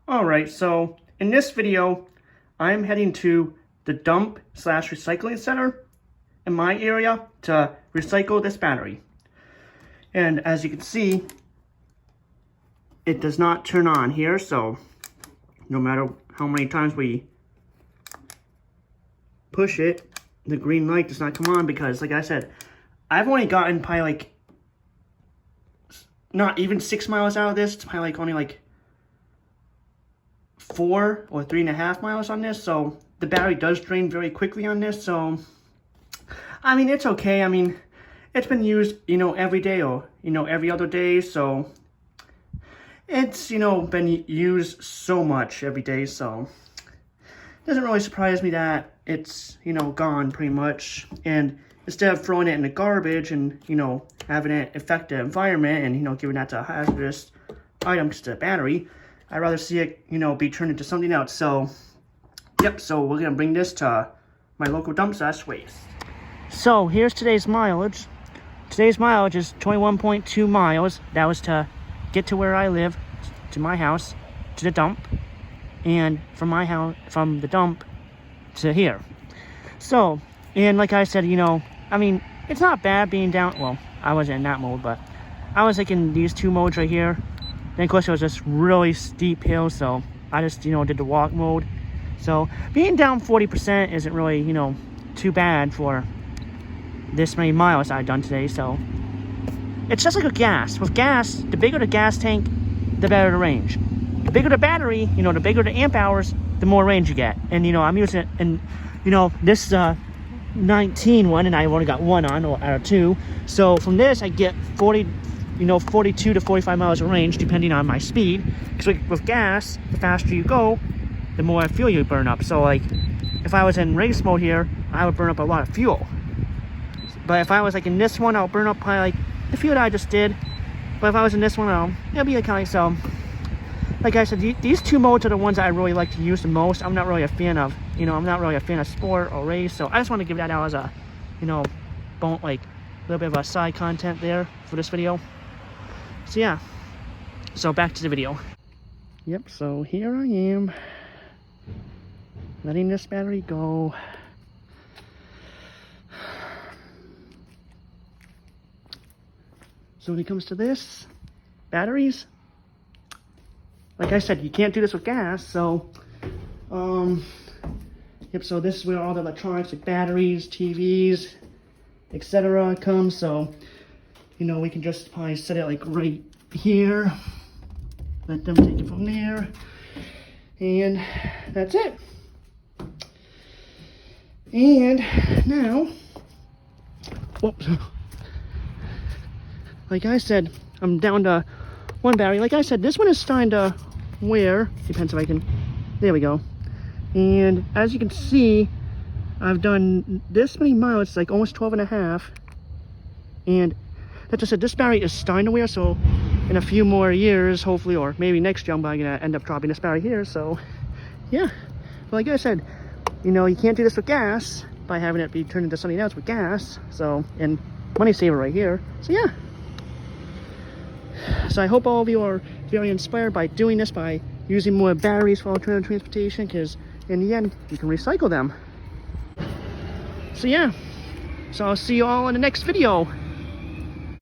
Alright, so in this video, I'm heading to the dump slash recycling center in my area to recycle this battery. And as you can see, it does not turn on here, so no matter how many times we push it, the green light does not come on because, like I said, I've only gotten probably like not even 6 miles out of this. It's probably like only like 4 or 3.5 miles on this, so the battery does drain very quickly on this. So I mean, it's okay. I mean, it's been used, every day or, every other day, so it's, been used so much every day, so it doesn't really surprise me that it's, gone pretty much. And instead of throwing it in the garbage and, having it affect the environment and, giving that to hazardous items to the battery, I'd rather see it, be turned into something else. So, yep, so we're going to bring this to my local dump slash waste. So, here's today's mileage. Today's mileage is 21.2 miles. That was to get to where I live, to my house, to the dump, and from my house, from the dump to here. So, and like I said, I mean, it's not bad being down, well, I wasn't in that mode, but I was like in these two modes right here. Then of course it was just really steep hill, so I just, did the walk mode. So being down 40% isn't really, too bad for this many miles I've done today. So it's just like with gas. With gas, the bigger the gas tank, the better the range. The bigger the battery, the bigger the amp hours, the more range you get. And I'm using it, and this 19 one, and I've only got one on out of two. So from this I get 42 to 45 miles of range depending on my speed. Because with gas, the faster you go, the more fuel you burn up. So like if I was in race mode here, I would burn up a lot of fuel. But if I was like in this one, I'll burn up probably like the fuel that I just did. But if I was in this one, it'll be kind of, so like I said, these two modes are the ones that I really like to use the most. I'm not really a fan of, I'm not really a fan of sport or race. So I just want to give that out as a, like a little bit of a side content there for this video. So yeah, so back to the video. Yep, so here I am, letting this battery go. So when it comes to this, batteries, like I said, you can't do this with gas, so, yep, so this is where all the electronics, like batteries, TVs, etc. come, so, we can just probably set it like right here, let them take it from there, and that's it. And now, whoops, like I said, I'm down to one battery. Like I said, this one is starting to wear, depends if I can, there we go. And as you can see, I've done this many miles, like almost 12.5, and that just said, this battery is starting to wear, so in a few more years, hopefully, or maybe next year, I'm gonna end up dropping this battery here. So yeah, but like I said, you can't do this with gas by having it be turned into something else with gas. So, and money saver right here. So yeah, so I hope all of you are very inspired by doing this, by using more batteries for alternative transportation, because in the end you can recycle them. So yeah, so I'll see you all in the next video.